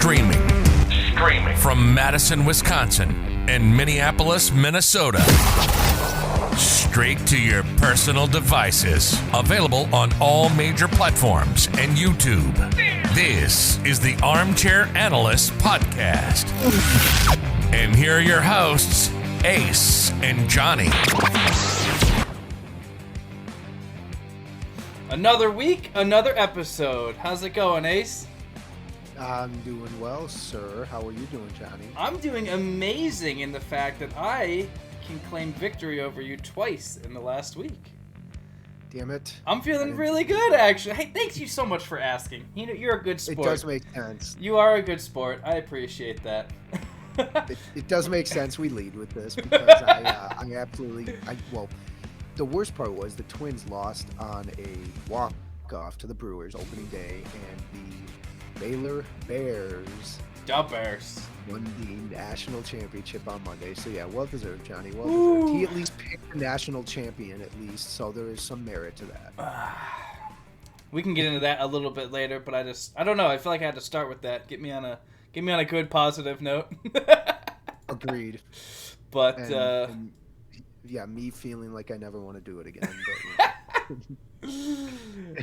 Streaming from Madison, Wisconsin and Minneapolis, Minnesota. Straight to your personal devices. Available on all major platforms and YouTube. This is the Armchair Analysts podcast. And here are your hosts, Ace and Johnny. Another week, another episode. How's it going, Ace? I'm doing well, sir. How are you doing, Johnny? I'm doing amazing in the fact that I can claim victory over you twice in the last week. Damn it. I'm feeling really good, actually. Hey, thanks you so much for asking. You know, you're a good sport. It does make sense. You are a good sport. I appreciate that. It does make sense we lead with this because well, the worst part was the Twins lost on a walk-off to the Brewers opening day, and the Baylor Bears won the national championship on Monday. So yeah, well deserved, Johnny. Well deserved. He at least picked the national champion, at least, so there is some merit to that. We can get into that a little bit later, but I don't know. I feel like I had to start with that. Get me on a good positive note. Agreed. But and yeah, me feeling like I never want to do it again. But,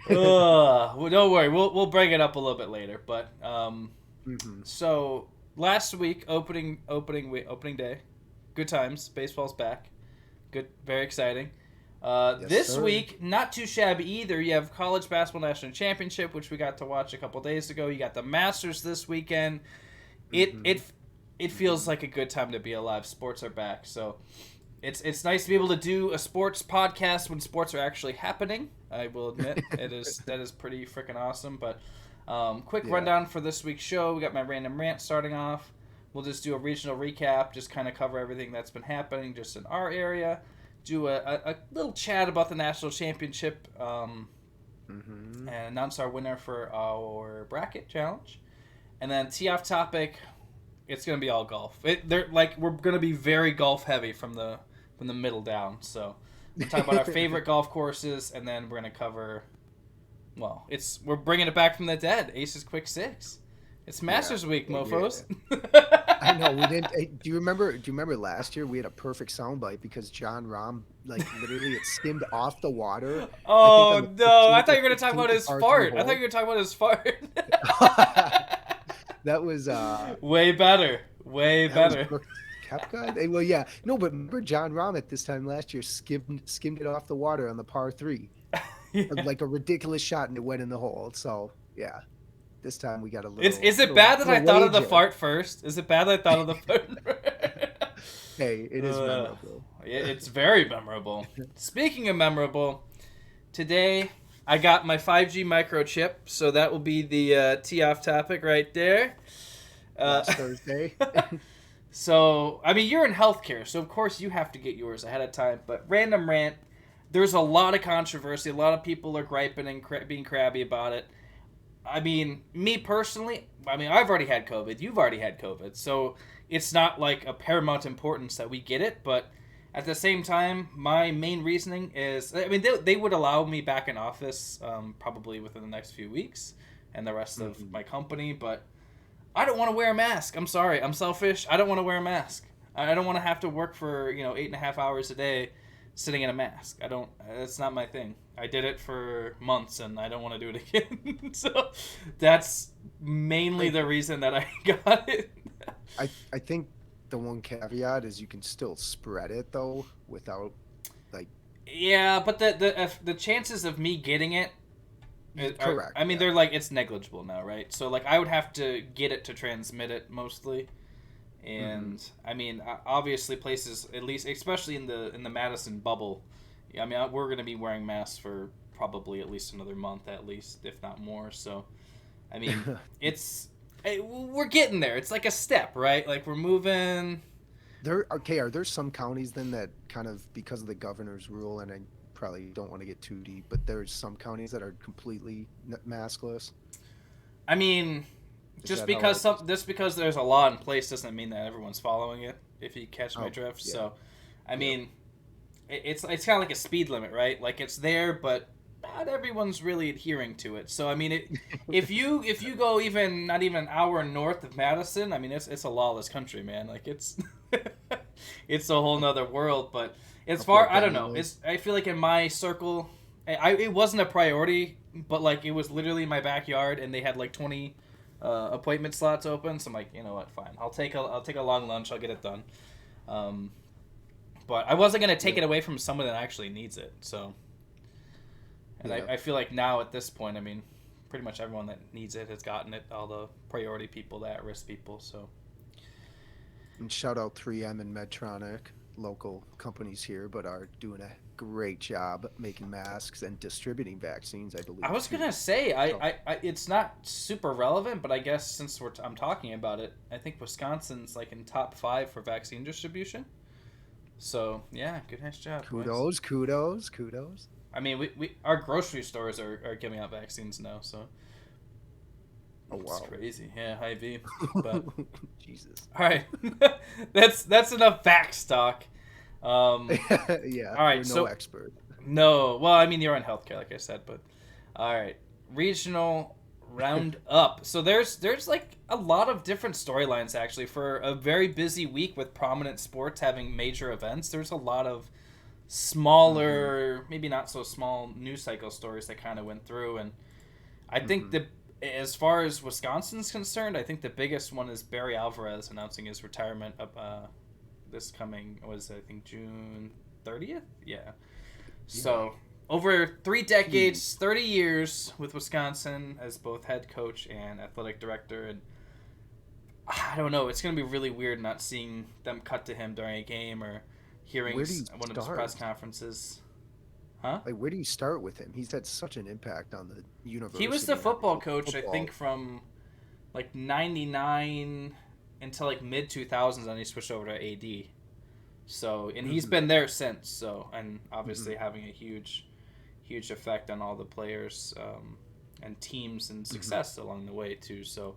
well, don't worry. We'll bring it up a little bit later. But So last week, opening day, good times. Baseball's back. Good, very exciting. Yes, this sir. week, not too shabby either. You have College Basketball National Championship, which we got to watch a couple days ago. You got the Masters this weekend. It feels like a good time to be alive. Sports are back, so it's nice to be able to do a sports podcast when sports are actually happening. I will admit that is pretty freaking awesome. But quick rundown for this week's show. We got my Random Rant starting off. We'll just do a regional recap, just kind of cover everything that's been happening just in our area. Do a little chat about the national championship and announce our winner for our bracket challenge. And then tee off topic, it's going to be all golf. We're going to be very golf heavy from the middle down. So we'll talk about our favorite golf courses, and then we're going to cover, well, we're bringing it back from the dead. Ace's Quick Six. It's Masters Week, mofos. I know we didn't. Hey, do you remember last year we had a perfect soundbite because John Rahm literally it skimmed off the water. Oh no! I thought you were going to talk about his fart. I thought you were talking about his fart. That was way better. Way better. Koepka? Well, yeah. No, but remember John Rahm at this time last year skimmed it off the water on the par 3. Yeah. Like a ridiculous shot, and it went in the hole. So, yeah. This time we got a little... Is it bad that I thought of the fart first? Is it bad that I thought of the fart first? Hey, it is memorable. It's very memorable. Speaking of memorable, today I got my 5G microchip, so that will be the tee-off topic right there. Last Thursday. So, I mean, you're in healthcare, so of course you have to get yours ahead of time. But Random Rant, there's a lot of controversy. A lot of people are griping and being crabby about it. I mean, me personally, I've already had COVID. You've already had COVID. So it's not like a paramount importance that we get it. But at the same time, my main reasoning is, I mean, they would allow me back in office probably within the next few weeks and the rest of my company. But I don't want to wear a mask. I'm sorry. I'm selfish. I don't want to wear a mask. I don't want to have to work for, 8.5 hours a day sitting in a mask. That's not my thing. I did it for months and I don't want to do it again. So that's mainly the reason that I got it. I think the one caveat is you can still spread it though without Yeah, but the chances of me getting it correct. They're it's negligible now, right? So I would have to get it to transmit it mostly. And obviously places, at least especially in the Madison bubble, we're going to be wearing masks for probably at least another month at least, if not more. So we're getting there. It's like a step, right? We're moving. Are there some counties then that kind of, because of the governor's rule, and I probably don't want to get too deep, but there's some counties that are completely maskless? Just because there's a law in place doesn't mean that everyone's following it, if you catch my drift. Yeah. So, it's kind of like a speed limit, right? It's there, but not everyone's really adhering to it. So I mean, if you go even not even an hour north of Madison, I mean it's a lawless country, man. Like it's it's a whole nother world. But as far I don't know, I feel like in my circle, it wasn't a priority, but like it was literally my backyard, and they had like 20 appointment slots open. So I'm like, you know what, fine, I'll take a long lunch, I'll get it done. But I wasn't gonna take it away from someone that actually needs it. So. And I feel like now at this point, I mean, pretty much everyone that needs it has gotten it, all the priority people, the at-risk people, so. And shout out 3M and Medtronic, local companies here, but are doing a great job making masks and distributing vaccines, I believe. I was going to say, I it's not super relevant, but I guess since I'm talking about it, I think Wisconsin's like in top 5 for vaccine distribution. So, yeah, good nice job. Kudos. I mean, we our grocery stores are giving out vaccines now, so. Oh, wow. It's crazy. Yeah, Hy-Vee. But Jesus. All right. that's enough facts talk. Yeah. All right, we're no expert. No. Well, I mean, you're on healthcare, like I said, but all right. Regional Roundup. So there's like a lot of different storylines actually for a very busy week with prominent sports having major events. There's a lot of smaller, maybe not so small news cycle stories that kind of went through, and I think as far as Wisconsin's concerned, I think the biggest one is Barry Alvarez announcing his retirement this coming I think June 30th. Yeah. So over 3 decades, 30 years with Wisconsin as both head coach and athletic director, and I don't know, it's gonna be really weird not seeing them cut to him during a game or hearing one of his press conferences. Huh? Like, where do you start with him? He's had such an impact on the university. He was the football coach, I think, from like 99 until like mid 2000s, and he switched over to AD. So, and he's been there since. So, and obviously having a huge effect on all the players and teams and success along the way too. So,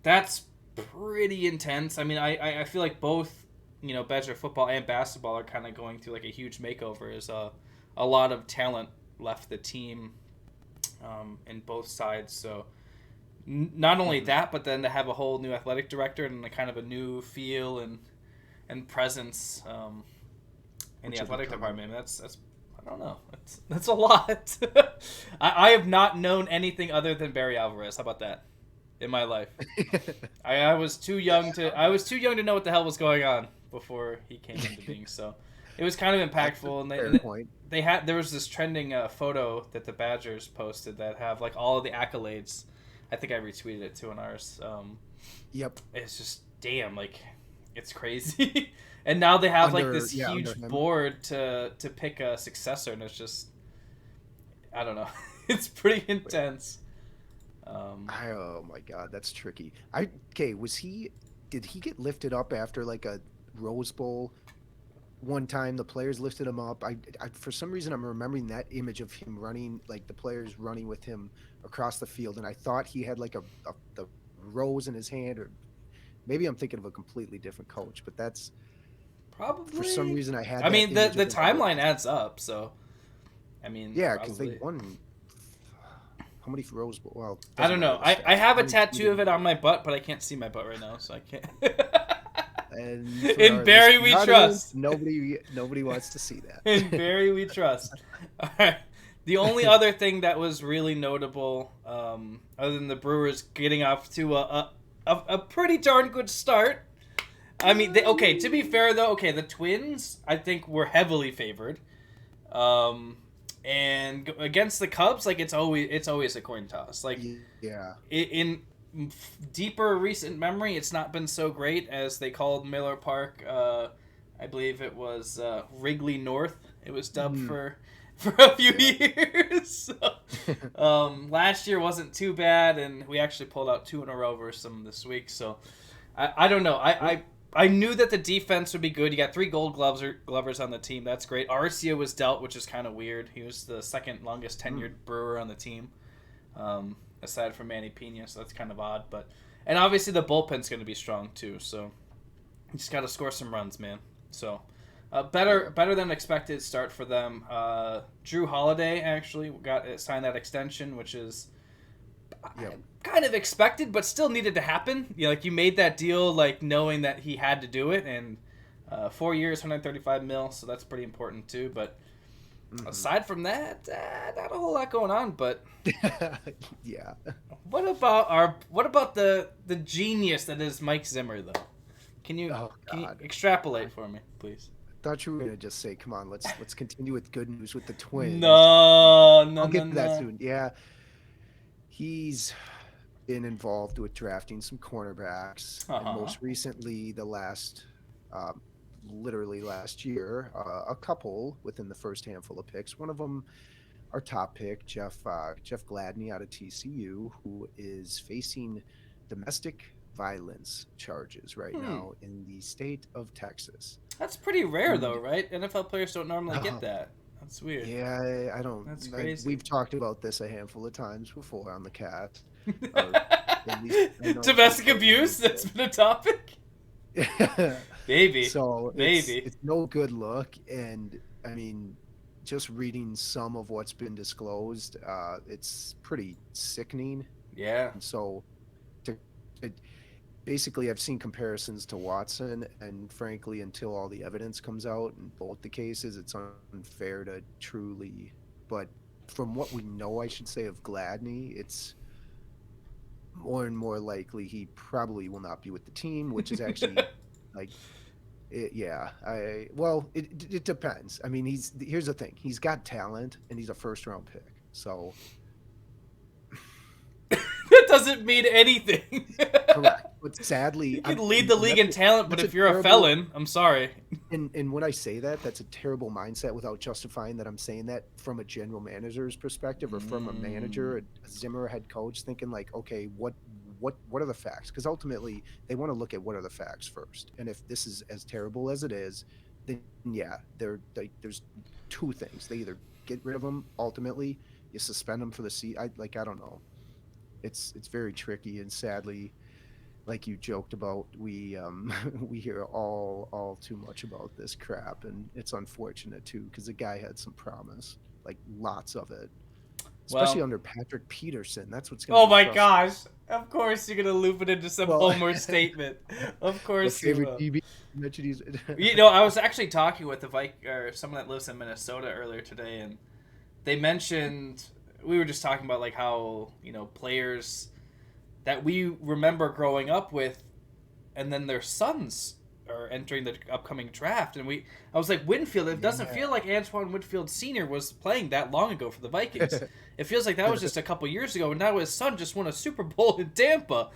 that's pretty intense. I mean, I feel like both, you know, Badger football and basketball are kind of going through like a huge makeover as a lot of talent left the team in both sides. So not only that, but then to have a whole new athletic director and a kind of a new feel and presence in the athletic department. That's I don't know. That's a lot. I have not known anything other than Barry Alvarez. How about that? In my life, I was too young to know what the hell was going on before he came into being. So it was kind of impactful. And there was this trending photo that the Badgers posted that have like all of the accolades. I think I retweeted it too on ours. Yep. It's just damn, like it's crazy. And now they have like this huge board to pick a successor, and it's just I don't know. It's pretty intense. Oh my God, that's tricky. Did he get lifted up after like a Rose Bowl? One time the players lifted him up. I for some reason I'm remembering that image of him running, like the players running with him across the field, and I thought he had like the rose in his hand, or maybe I'm thinking of a completely different coach, but that's probably for some reason I had. I mean, the timeline adds up, so I mean, yeah, because they won. How many Rose Bowl? Well, I don't know. I have a tattoo of it on my butt, but I can't see my butt right now, so I can't. And in Barry we trust. Nobody wants to see that. In Barry we trust. All right. The only other thing that was really notable, other than the Brewers getting off to a pretty darn good start. I mean, to be fair though, the Twins I think were heavily favored. And against the Cubs, like it's always a coin toss. Like in deeper recent memory, it's not been so great as they called Miller Park. I believe it was Wrigley North. It was dubbed for a few years. So, last year wasn't too bad, and we actually pulled out 2 in a row versus them this week. So I don't know. I knew that the defense would be good. You got 3 Gold Glovers on the team. That's great. Arcia was dealt, which is kind of weird. He was the second longest tenured Brewer on the team, aside from Manny Pena. So that's kind of odd. And obviously the bullpen's going to be strong too. So you just got to score some runs, man. So Better than expected start for them. Jrue Holiday actually signed that extension, which is kind of expected, but still needed to happen. You made that deal knowing that he had to do it, and 4 years, $135 million, so that's pretty important too. But aside from that, not a whole lot going on. But yeah. What about the genius that is Mike Zimmer though? Can you extrapolate for me, please? I thought you were gonna just say, "Come on, let's continue with good news with the Twins." No. I'll get to that soon. Yeah, he's been involved with drafting some cornerbacks, and most recently, literally last year, a couple within the first handful of picks. One of them, our top pick, Jeff Gladney out of TCU, who is facing domestic violence charges right now in the state of Texas. That's pretty rare, though, right? NFL players don't normally get that. That's weird. Yeah, I don't. That's crazy. We've talked about this a handful of times before on the cast. Domestic abuse? That's been a topic? Maybe. So it's no good look. And, I mean, just reading some of what's been disclosed, it's pretty sickening. Yeah. And so, basically, I've seen comparisons to Watson, and frankly, until all the evidence comes out in both the cases, it's unfair to truly. But from what we know, I should say, of Gladney, it's more and more likely he probably will not be with the team, which is actually it depends. I mean, here's the thing: he's got talent, and he's a first-round pick, so. That doesn't mean anything. Correct. But sadly, you can lead the league in talent, but if you're a felon, I'm sorry. And when I say that, that's a terrible mindset without justifying that I'm saying that from a general manager's perspective or from a manager, a Zimmer head coach, thinking okay, what are the facts? Because ultimately, they want to look at what are the facts first. And if this is as terrible as it is, then there's two things. They either get rid of them, ultimately, you suspend them for the season. I don't know. It's very tricky, and sadly, like you joked about, we hear all too much about this crap, and it's unfortunate too because the guy had some promise, lots of it, especially under Patrick Peterson. That's what's going. Oh my gosh! Of course you're gonna loop it into some Homer statement. Of course you will. I was actually talking with someone that lives in Minnesota earlier today, and they mentioned. We were just talking about how players that we remember growing up with, and then their sons are entering the upcoming draft, and I was like, Winfield. It doesn't feel like Antoine Winfield Sr. was playing that long ago for the Vikings. It feels like that was just a couple years ago, and now his son just won a Super Bowl in Tampa.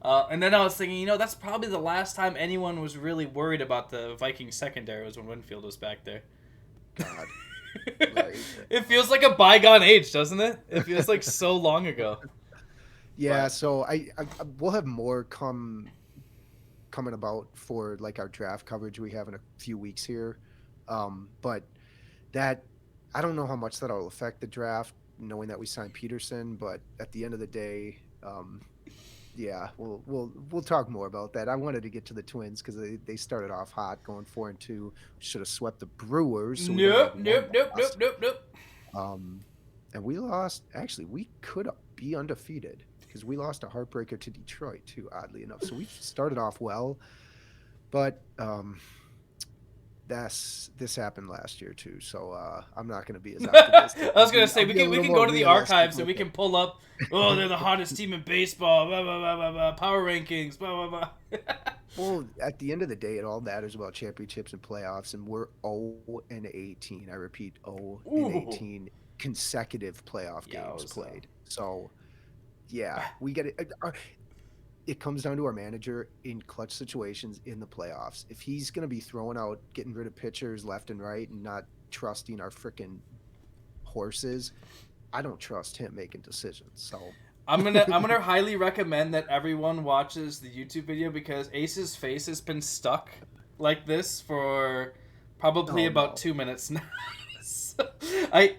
And then I was thinking, that's probably the last time anyone was really worried about the Vikings secondary was when Winfield was back there. God. It feels like a bygone age, doesn't it? It feels like so long ago. Yeah, so I we'll have more coming about for our draft coverage we have in a few weeks here. But that I don't know how much that'll affect the draft, knowing that we signed Peterson. But at the end of the day, we'll talk more about that. I wanted to get to the Twins because they started off hot, going 4-2. Should have swept the Brewers. So nope. And we lost. Actually, we could be undefeated because we lost a heartbreaker to Detroit too. Oddly enough, so we started off well, but this happened last year too. So I'm not going to be as optimistic. I was going to say we can go to the archives and we can pull up. Oh, they're the hottest team in baseball. Blah, blah, blah, blah, blah, power rankings. Blah blah blah. Well, at the end of the day, it all matters about championships and playoffs, and we're 0-18. I repeat, 0-18 consecutive playoff games played. So, yeah, we get it. It comes down to our manager in clutch situations in the playoffs. If he's going to be throwing out, getting rid of pitchers left and right, and not trusting our freaking horses, I don't trust him making decisions. So. I'm gonna highly recommend that everyone watches the YouTube video because Ace's face has been stuck like this for probably about 2 minutes now.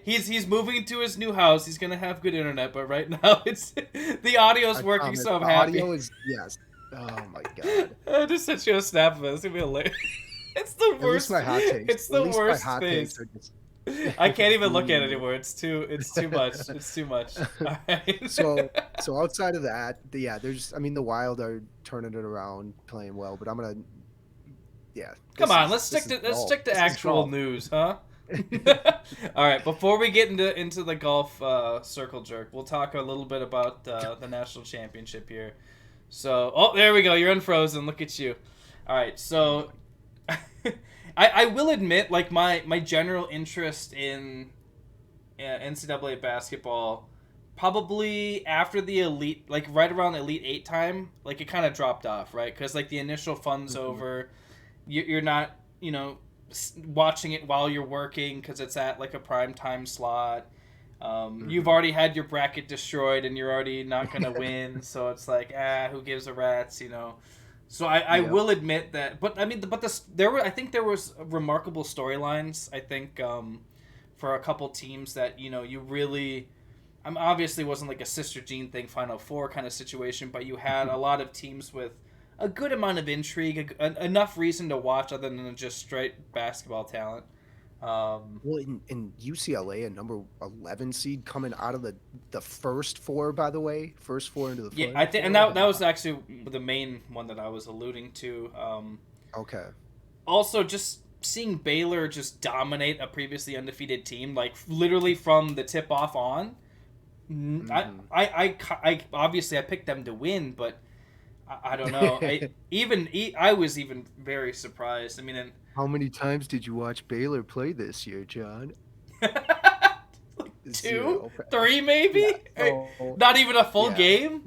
He's moving to his new house. He's gonna have good internet, but right now the audio's working, so I'm happy. Audio is yes. Oh my god! I just sent you a snap of it. It's gonna be hilarious. It's the At worst. least my hot takes. It's the At least worst my hot face. takes are just... I can't even look at it anymore. It's too much. It's too much. All right. So outside of that, there's, I mean, the Wild are turning it around, playing well, but I'm gonna, Come on, let's stick to actual news, huh? All right, before we get into the golf circle jerk, we'll talk a little bit about the national championship here. So, there we go. You're unfrozen. Look at you. All right, so I will admit, like, my general interest in NCAA basketball, probably after the Elite, like right around Elite 8 time, like it kind of dropped off, right? Because like the initial fun's over, you're not, watching it while you're working because it's at like a prime time slot. You've already had your bracket destroyed and you're already not gonna win, so it's like, who gives a rat's, So I will admit that, but I mean, I think there was remarkable storylines. I think for a couple teams that you really, obviously wasn't like a Sister Jean thing, Final Four kind of situation, but you had a lot of teams with a good amount of intrigue, enough reason to watch other than just straight basketball talent. Well, in UCLA, a number 11 seed coming out of the first four, by the way, first four into the yeah, I think, and that was actually the main one that I was alluding to. Okay. Also, just seeing Baylor just dominate a previously undefeated team, like literally from the tip off on. I obviously I picked them to win, but I don't know. I was even very surprised. I mean, how many times did you watch Baylor play this year, John? Like 2, 3 maybe. Yeah. Not even a full game.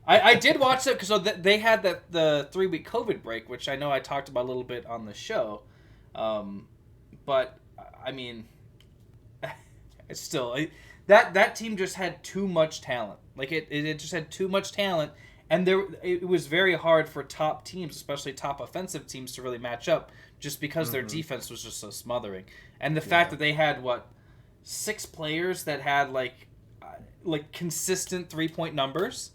I did watch it because they had the 3-week COVID break, which I know I talked about a little bit on the show. But I mean, it's still that team just had too much talent. Like it just had too much talent, and it was very hard for top teams, especially top offensive teams, to really match up, just because their defense was just so smothering. And the fact that they had 6 players that had like consistent 3-point numbers.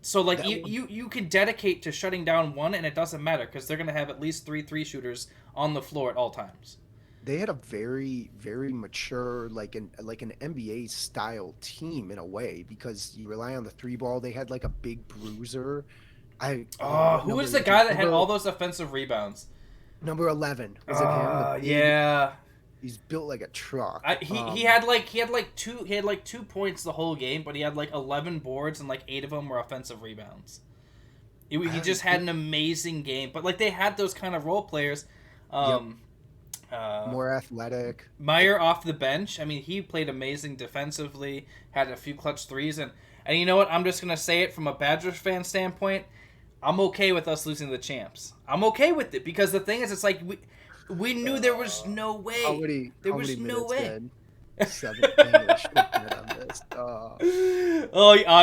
So like you can dedicate to shutting down one, and it doesn't matter because they're gonna have at least 3 3-shooters on the floor at all times. They had a very, very mature, like an NBA style team in a way, because you rely on the 3 ball. They had like a big bruiser. Who was the guy that had all those offensive rebounds? Number 11. Was it him? Yeah. He's built like a truck. He had 2 points the whole game, but he had like 11 boards and like 8 of them were offensive rebounds. He just had an amazing game, but like they had those kind of role players. More athletic. Meyer off the bench. I mean, he played amazing defensively, had a few clutch threes, and you know what? I'm just gonna say it from a Badgers fan standpoint. I'm okay with us losing the champs. I'm okay with it because the thing is, it's like we knew there was no way. There was no way. 17 on this.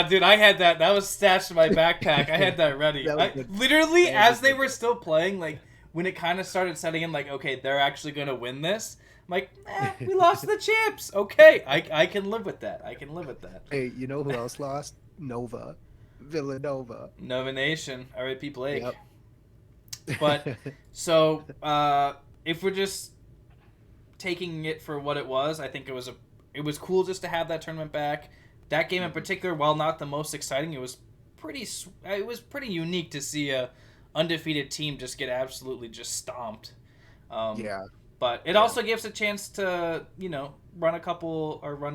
Dude, I had that. That was stashed in my backpack. I had that ready. Literally, as they were still playing, like when it kind of started setting in, like, okay, they're actually gonna win this. I'm like, we lost the champs. Okay, I can live with that. Hey, you know who else lost? Villanova. Nova Nation. R.I.P. Blake. Yep. But so if we're just taking it for what it was, I think it was cool just to have that tournament back. That game in particular, while not the most exciting, it was pretty unique to see a undefeated team just get absolutely just stomped. But it also gives a chance to run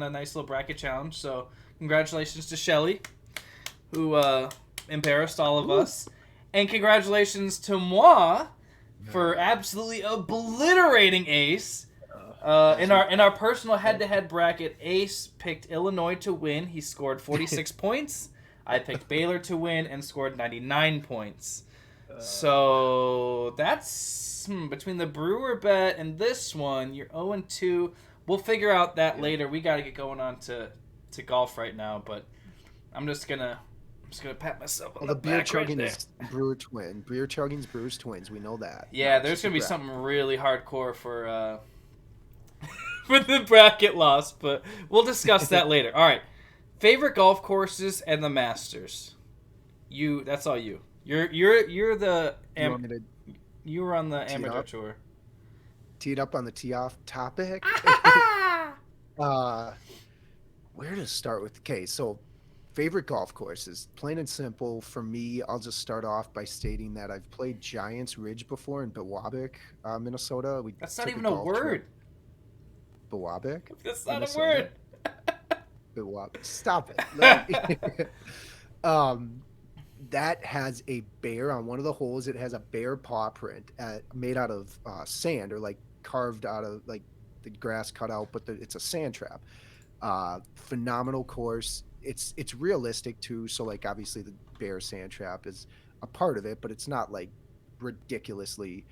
a nice little bracket challenge. So congratulations to Shelly, who embarrassed all of us, and congratulations to moi for absolutely obliterating Ace. In our personal head-to-head bracket, Ace picked Illinois to win. He scored 46 points. I picked Baylor to win and scored 99 points. So that's between the Brewer bet and this one, you're 0-2. We'll figure out that later. We got to get going on to golf right now, but I'm just gonna pat myself on the back. Beer chugging is Brewer Twin. Beer chugging's Brewers Twins. We know that. Yeah, there's gonna be something really hardcore for for the bracket loss, but we'll discuss that later. All right, favorite golf courses and the Masters. That's all you. You're the. You were on the Tee it amateur up. tour. Teed up on the tee off topic. uh, where to start with? Okay, so favorite golf courses, plain and simple for me. I'll just start off by stating that I've played Giants Ridge before in Biwabic, Minnesota. We That's not took even a golf trip. word. Biwabic, That's not Minnesota. a word. Biwabic. Stop it. That has a bear on one of the holes. It has a bear paw print made out of sand, or like carved out of like the grass cut out, but it's a sand trap. Phenomenal course. It's realistic too. So like obviously the bear sand trap is a part of it, but it's not like ridiculously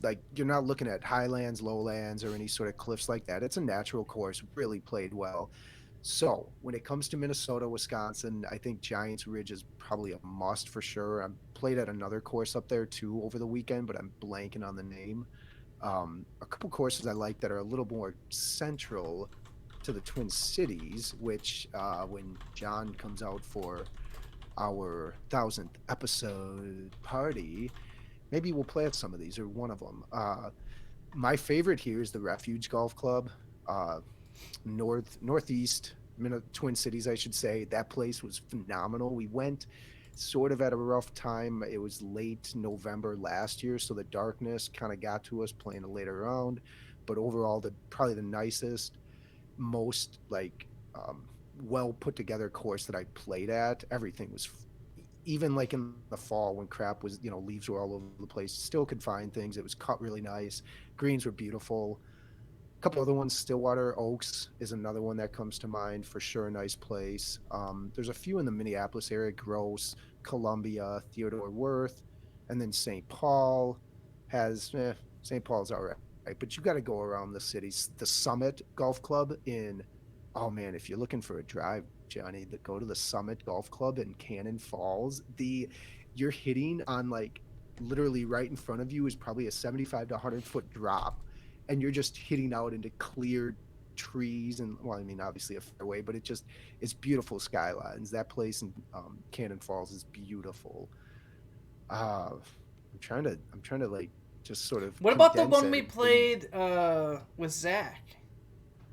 like you're not looking at highlands, lowlands, or any sort of cliffs like that. It's a natural course, really played well. So when it comes to Minnesota, Wisconsin, I think Giants Ridge is probably a must for sure. I played at another course up there too over the weekend, but I'm blanking on the name. A couple courses I like that are a little more central to the Twin Cities, which when John comes out for our 1000th episode party, maybe we'll play at some of these or one of them. My favorite here is the Refuge Golf Club. Northeast Twin Cities, I should say. That place was phenomenal. We went sort of at a rough time. It was late November last year, so the darkness kind of got to us playing a later round. But overall, probably the nicest, most like well put together course that I played at. Everything was even like in the fall when crap was, leaves were all over the place, still could find things. It was cut really nice. Greens were beautiful. Couple other ones. Stillwater Oaks is another one that comes to mind for sure. A nice place. There's a few in the Minneapolis area: Gross, Columbia, Theodore Worth, and then St. Paul has. St. Paul's all right, but you got to go around the cities. The Summit Golf Club oh man, if you're looking for a drive, Johnny, go to the Summit Golf Club in Cannon Falls. You're hitting on like literally right in front of you is probably a 75 to 100 foot drop. And you're just hitting out into clear trees and, well, I mean, obviously a fairway, but it's beautiful skylines. That place in Cannon Falls is beautiful. I'm trying to like just sort of. What about the one we played with Zach?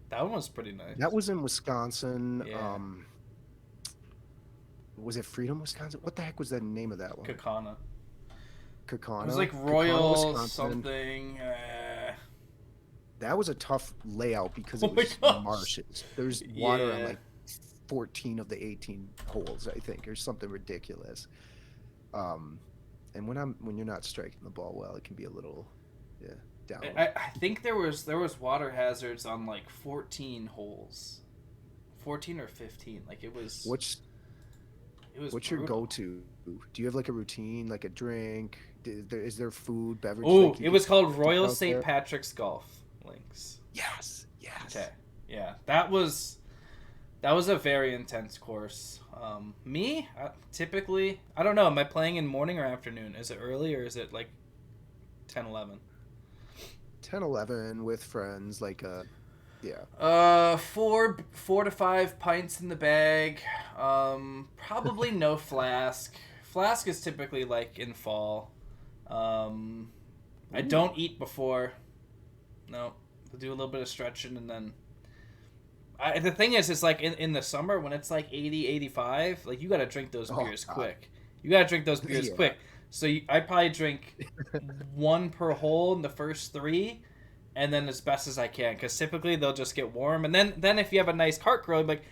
That one was pretty nice. That was in Wisconsin. Yeah. Was it Freedom, Wisconsin? What the heck was the name of that one? Kakana. It It was like Royal something. That was a tough layout because it was marshes. There's water on like 14 of the 18 holes, I think, or something ridiculous. And when you're not striking the ball well, it can be a little down. I think there was water hazards on like 14 holes, 14 or 15. Like it was. What's brutal. Your go-to? Do you have like a routine, like a drink? Is there food, beverage? Oh, it was called Royal St. Patrick's Golf Links. Yes. Okay. Yeah, that was a very intense course. Typically, I don't know. Am I playing in morning or afternoon? Is it early or is it like 10, 11? 10, 11 with friends, like four to 5 pints in the bag. Probably no flask. Flask is typically like in fall. I don't eat before. No, I'll do a little bit of stretching and then. The thing is, it's like in the summer when it's like 80, 85, like you got to drink those beers quick. You got to drink those beers quick. So I probably drink one per hole in the first 3, and then as best as I can, because typically they'll just get warm. And then if you have a nice cart girl, like,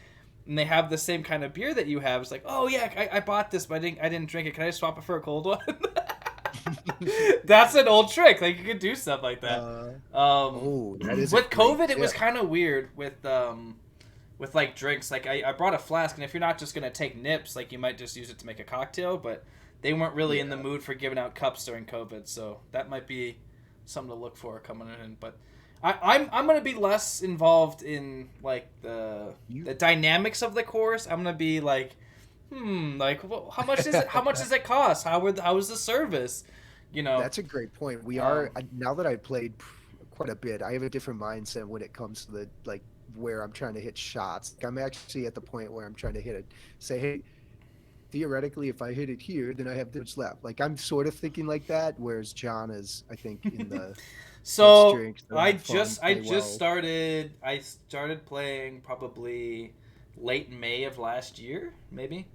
and they have the same kind of beer that you have, it's like, oh yeah, I bought this, but I didn't drink it. Can I just swap it for a cold one? That's an old trick. Like you could do stuff like that. That is with COVID, it was kind of weird with like drinks. Like I brought a flask, and if you're not just gonna take nips, like you might just use it to make a cocktail. But they weren't really in the mood for giving out cups during COVID, so that might be something to look for coming in. But I'm gonna be less involved in like the dynamics of the course. I'm gonna be like, like how much is it? How much does it cost? How is the service? That's a great point. We are now that I've played quite a bit, I have a different mindset when it comes to the like where I'm trying to hit shots. I'm actually at the point where I'm trying to say, hey, theoretically, if I hit it here, then I have this much left. Like I'm sort of thinking like that, whereas John is, I think, in the So drinks, I have fun, just play well. started. I started playing probably late May of last year, maybe.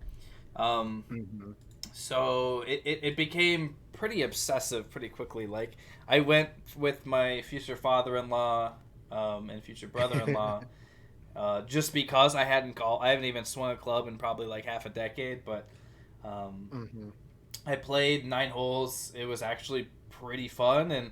So it became pretty obsessive pretty quickly. Like I went with my future father-in-law and future brother-in-law just because I haven't even swung a club in probably like half a decade, but I played 9 holes. It was actually pretty fun, and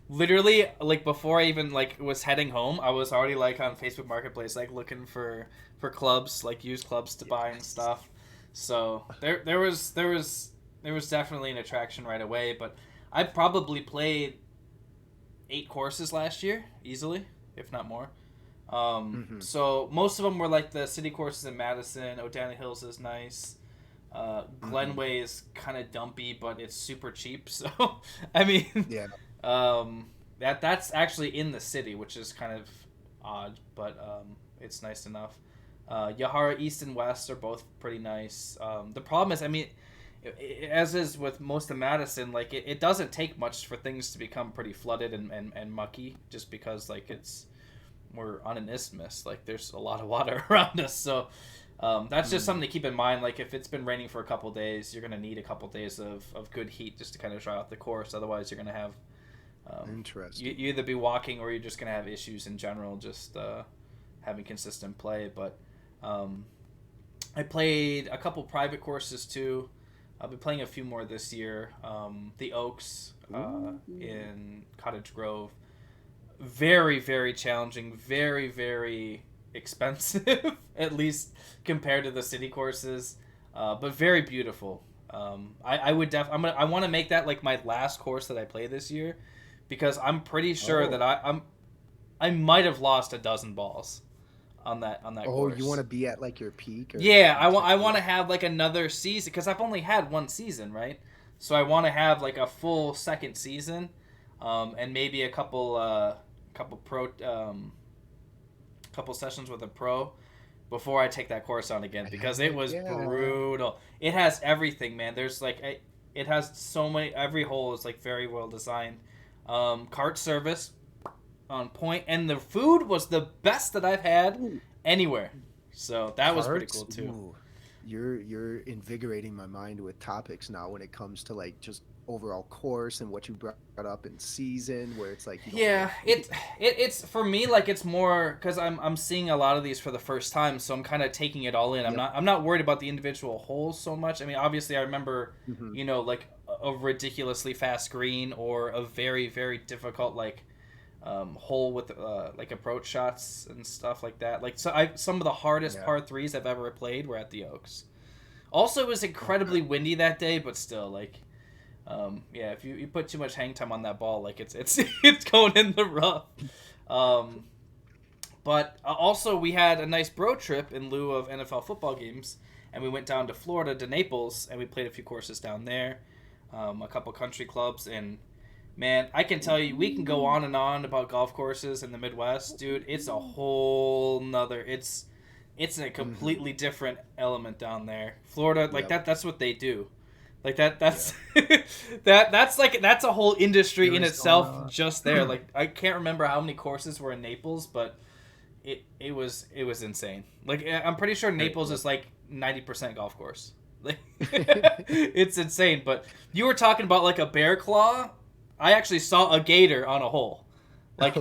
literally like before I even like was heading home, I was already like on Facebook Marketplace like looking for clubs, like used clubs to buy and stuff. So there was definitely an attraction right away, but I probably played 8 courses last year easily, if not more. So most of them were like the city courses in Madison. O'Donnell Hills is nice. Glenway is kind of dumpy, but it's super cheap. So I mean, that's actually in the city, which is kind of odd, but it's nice enough. Yahara East and West are both pretty nice. The problem is, I mean, as is with most of Madison, like it doesn't take much for things to become pretty flooded and mucky, just because like we're on an isthmus, like there's a lot of water around us. So that's just something to keep in mind. Like if it's been raining for a couple days, you're gonna need a couple days of good heat just to kind of dry out the course. Otherwise, you're gonna have interesting. You either be walking or you're just gonna have issues in general, just having consistent play. But I played a couple private courses too. I'll be playing a few more this year. The Oaks in Cottage Grove. Very, very challenging. Very, very expensive, at least compared to the city courses. But very beautiful. I want to make that like my last course that I play this year, because I'm pretty sure that I might have lost a dozen balls on that course. You want to be at like your peak? Or I want to have like another season, because I've only had one season, right? So I want to have like a full second season, and maybe a couple sessions with a pro before I take that course on again, because it was brutal. It has everything, man. There's like it has so many. Every hole is like very well designed. Cart service on point, and the food was the best that I've had anywhere. So that was pretty cool too. Ooh. You're invigorating my mind with topics now when it comes to like just overall course and what you brought up in season, where it's like it's for me like it's more because I'm seeing a lot of these for the first time, so I'm kind of taking it all in. I'm not worried about the individual holes so much. I mean, obviously I remember like a ridiculously fast green or a very, very difficult like hole with like approach shots and stuff like that. Like some of the hardest par 3s I've ever played were at the Oaks. Also, it was incredibly windy that day, but still like if you put too much hang time on that ball, like it's it's going in the rough. But also we had a nice bro trip in lieu of NFL football games, and we went down to Florida to Naples, and we played a few courses down there, a couple country clubs, and man, I can tell you, we can go on and on about golf courses in the Midwest, dude. It's a whole nother. It's a completely different element down there. Florida, like that's what they do. Like that's that's a whole industry in itself just there. Like I can't remember how many courses were in Naples, but it was insane. Like I'm pretty sure Naples is like 90% golf course. Like it's insane. But you were talking about like a bear claw. I actually saw a gator on a hole. Like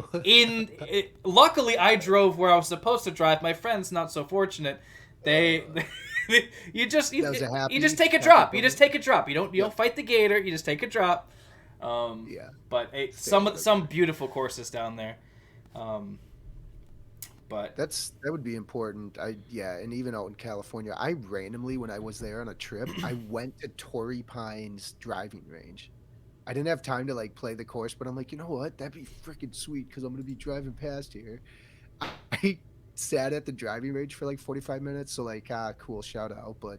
luckily I drove where I was supposed to drive. My friends not so fortunate. You just take a drop. You just take a drop. You don't fight the gator. You just take a drop. But some beautiful courses down there. But that would be important. And even out in California, I randomly, when I was there on a trip, I went to Torrey Pines driving range. I didn't have time to like play the course, but I'm like, you know what? That'd be freaking sweet because I'm gonna be driving past here. I sat at the driving range for like 45 minutes, so like cool, shout out, but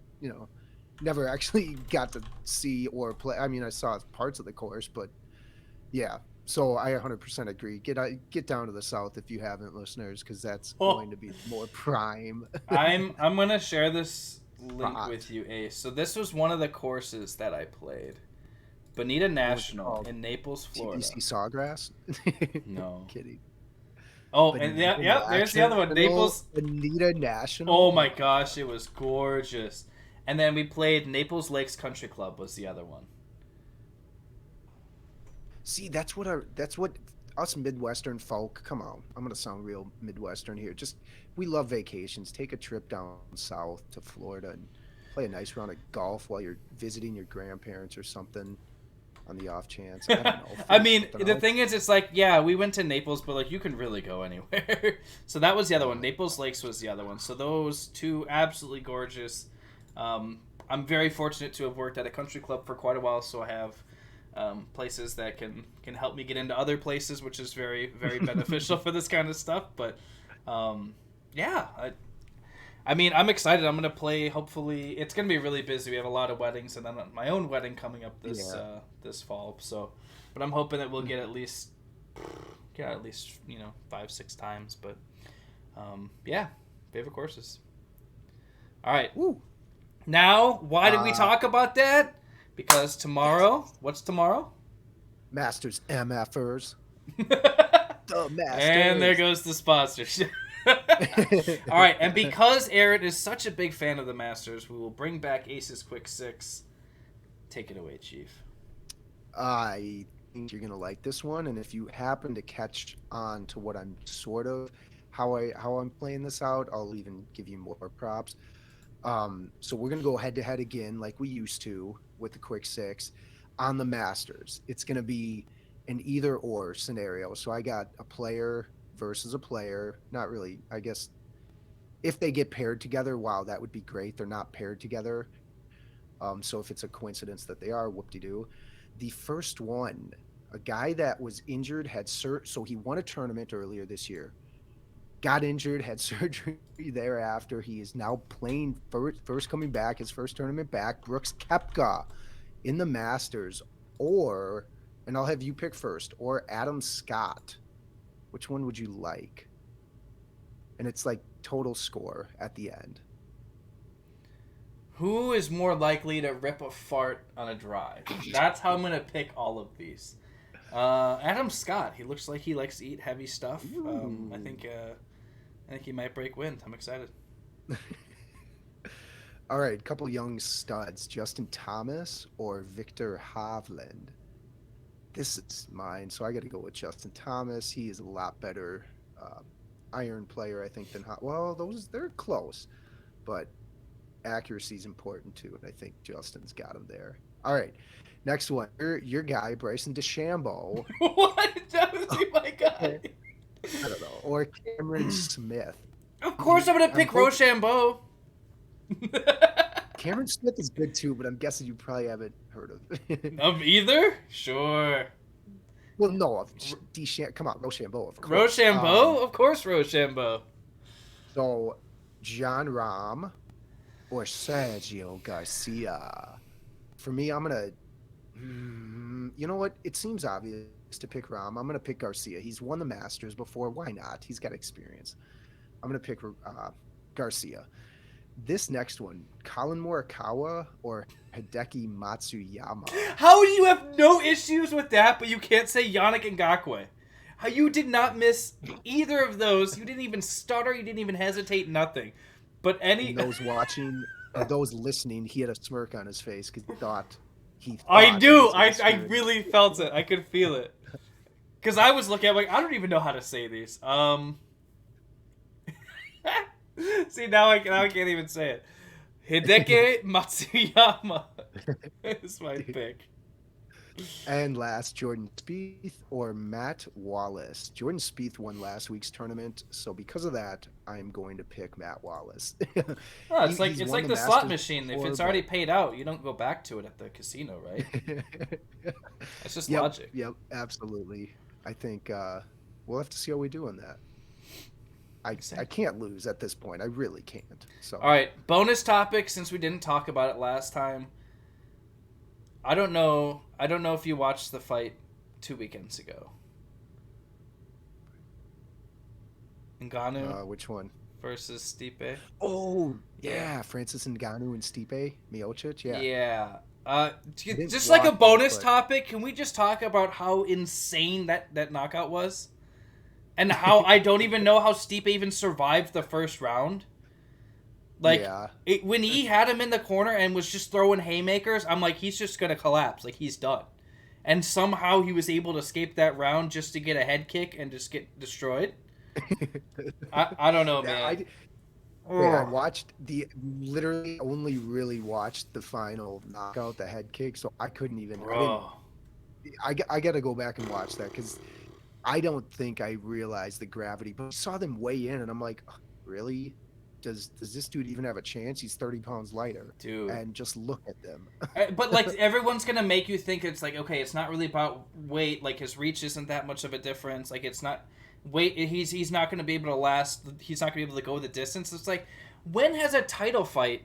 never actually got to see or play. I mean, I saw parts of the course, but yeah. So I 100% agree. Get down to the south if you haven't, listeners, because that's going to be more prime. I'm gonna share this link with you, Ace. So this was one of the courses that I played. Bonita National in Naples, Florida. TBC Sawgrass? No. Kidding. Oh, and there's the other one. Naples. Bonita National? Oh my gosh, it was gorgeous. And then we played Naples Lakes Country Club was the other one. See, that's what us Midwestern folk, come on, I'm going to sound real Midwestern here. We love vacations. Take a trip down south to Florida and play a nice round of golf while you're visiting your grandparents or something on the off chance. I don't know. I mean, the thing is, it's like, yeah, we went to Naples, but like you can really go anywhere. So that was the other one. Naples Lakes was the other one. So those two absolutely gorgeous. I'm very fortunate to have worked at a country club for quite a while, so I have places that can help me get into other places, which is very, very beneficial for this kind of stuff. But yeah, I mean, I'm excited. I'm gonna play. Hopefully, it's gonna be really busy. We have a lot of weddings, and then my own wedding coming up this fall. So, but I'm hoping that we'll get at least 5-6 times. But yeah, favorite courses. All right. Woo. Now, why did we talk about that? Because tomorrow, what's tomorrow? Masters MFers. The Masters. And there goes the sponsorship. All right, and because Aaron is such a big fan of the Masters, we will bring back Ace's Quick Six. Take it away, Chief. I think you're gonna like this one, and if you happen to catch on to what I'm sort of how I'm playing this out, I'll even give you more props. So we're gonna go head to head again, like we used to with the Quick Six, on the Masters. It's gonna be an either or scenario. So I got a player versus a player. Not really, I guess. If they get paired together, wow, that would be great. They're not paired together. So if it's a coincidence that they are, whoop-de-doo. The first one, a guy that was injured, so he won a tournament earlier this year, got injured, had surgery thereafter. He is now playing first coming back, his first tournament back, Brooks Koepka in the Masters, and I'll have you pick first, or Adam Scott. Which one would you like? And it's like total score at the end. Who is more likely to rip a fart on a drive? That's how I'm going to pick all of these. Adam Scott. He looks like he likes to eat heavy stuff. I think he might break wind. I'm excited. All right, a couple young studs. Justin Thomas or Victor Hovland? This is mine, so I got to go with Justin Thomas. He is a lot better iron player, I think, than they're close, but accuracy is important too, and I think Justin's got him there. All right, next one. Your guy, Bryson DeChambeau. What? That was my guy. I don't know. Or Cameron Smith. Of course I'm going to pick Rochambeau. Cameron Smith is good too, but I'm guessing you probably haven't heard of. Of either? Sure. Well, no. Come on, Rochambeau, of course. Rochambeau? Of course Rochambeau. So, Jon Rahm or Sergio Garcia. For me, I'm going to... you know what? It seems obvious to pick Rahm. I'm going to pick Garcia. He's won the Masters before. Why not? He's got experience. I'm going to pick Garcia. This next one, Colin Morikawa or Hideki Matsuyama. How do you have no issues with that, but you can't say Yannick Ngakoue? How you did not miss either of those. You didn't even stutter. You didn't even hesitate. Nothing. But and those watching or those listening, he had a smirk on his face because he thought. I do. I really felt it. I could feel it. Because I was looking at I don't even know how to say these. See, now I can't even say it. Hideki Matsuyama is my pick. And last, Jordan Spieth or Matt Wallace. Jordan Spieth won last week's tournament, so because of that, I'm going to pick Matt Wallace. Oh, it's like the slot machine. If it's already paid out, you don't go back to it at the casino, right? It's just logic. Yep, absolutely. I think we'll have to see how we do on that. I can't lose at this point. I really can't. So. All right, bonus topic since we didn't talk about it last time. I don't know if you watched the fight 2 weekends ago. Ngannou. Which one? Versus Stipe. Oh, Yeah, Francis Ngannou and Stipe Miocic. Yeah. Yeah. didn't Just like a watch it, bonus but- topic, can we just talk about how insane that knockout was? And how I don't even know how Stipe even survived the first round. Like, Yeah. when he had him in the corner and was just throwing haymakers, I'm like, he's just going to collapse. Like, he's done. And somehow he was able to escape that round just to get a head kick and just get destroyed. I don't know, man. I watched literally only really watched the final knockout, the head kick, so I couldn't even. Bro. I got to go back and watch that because I don't think I realized the gravity. But I saw them weigh in, and I'm like, really? Does this dude even have a chance? He's 30 pounds lighter. Dude. And just look at them. But, like, everyone's going to make you think it's like, okay, it's not really about weight. Like, his reach isn't that much of a difference. Like, it's not... Weight, he's not going to be able to last... He's not going to be able to go the distance. It's like, when has a title fight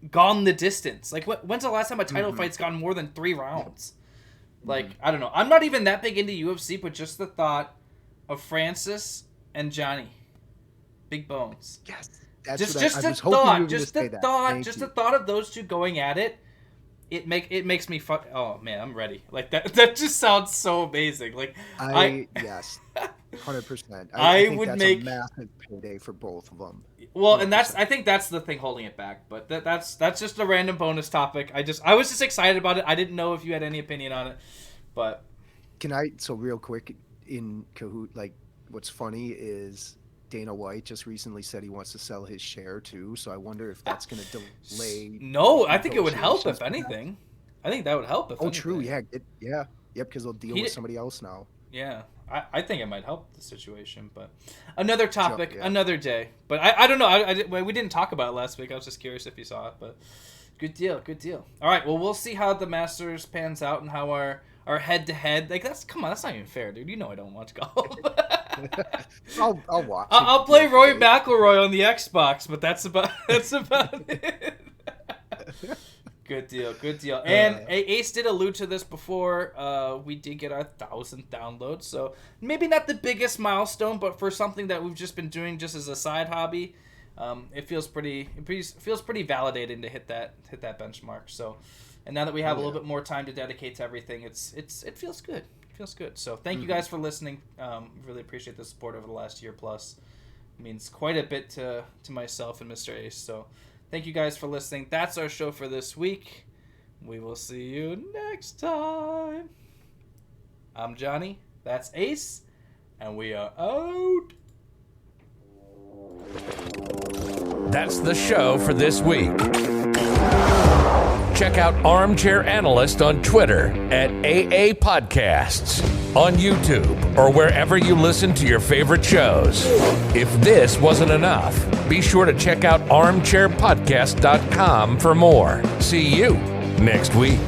gone the distance? Like, when's the last time a title fight's gone more than 3 rounds? Like, I don't know. I'm not even that big into UFC, but just the thought of Francis and Johnny. Big Bones. Yes. That's Just what I was the hoping you thought, were just gonna say the that. thought, Thank just you. the thought of those two going at it. It makes me fuck. Oh man, I'm ready. Like that. That just sounds so amazing. Like Yes, 100%. I think would that's make- a massive payday for both of them. well, and I think that's the thing holding it back. But that's just a random bonus topic. I was just excited about it. I didn't know if you had any opinion on it, but So real quick in Kahoot, like what's funny is Dana White just recently said he wants to sell his share too. So I wonder if that's going to delay. no, I think it would help negotiations if perhaps. anything. I think that would help if. Oh, anything. true. Yeah. Yep. Because they'll deal He with di- somebody else now. Yeah, I think it might help the situation, but another topic, yeah. another day. But I don't know. We didn't talk about it last week. I was just curious if you saw it, but good deal. All right, well, we'll see how the Masters pans out and how our head-to-head. Like, that's not even fair, dude. You know I don't watch golf. I'll watch. I'll it. play Yeah, Roy okay. McIlroy on the Xbox, but that's about it. Good deal. And Ace did allude to this before. We did get our 1,000th download, so maybe not the biggest milestone, but for something that we've just been doing just as a side hobby, it feels pretty validating to hit that benchmark. So, and now that we have a little bit more time to dedicate to everything, it feels good. It feels good. So thank you guys for listening. Really appreciate the support over the last year plus. It means quite a bit to myself and Mr. Ace. So. Thank you guys for listening. That's our show for this week. We will see you next time. I'm Johnny. That's Ace. And we are out. That's the show for this week. Check out Armchair Analyst on Twitter at AA Podcasts, on YouTube, or wherever you listen to your favorite shows. If this wasn't enough, be sure to check out armchairpodcast.com for more. See you next week.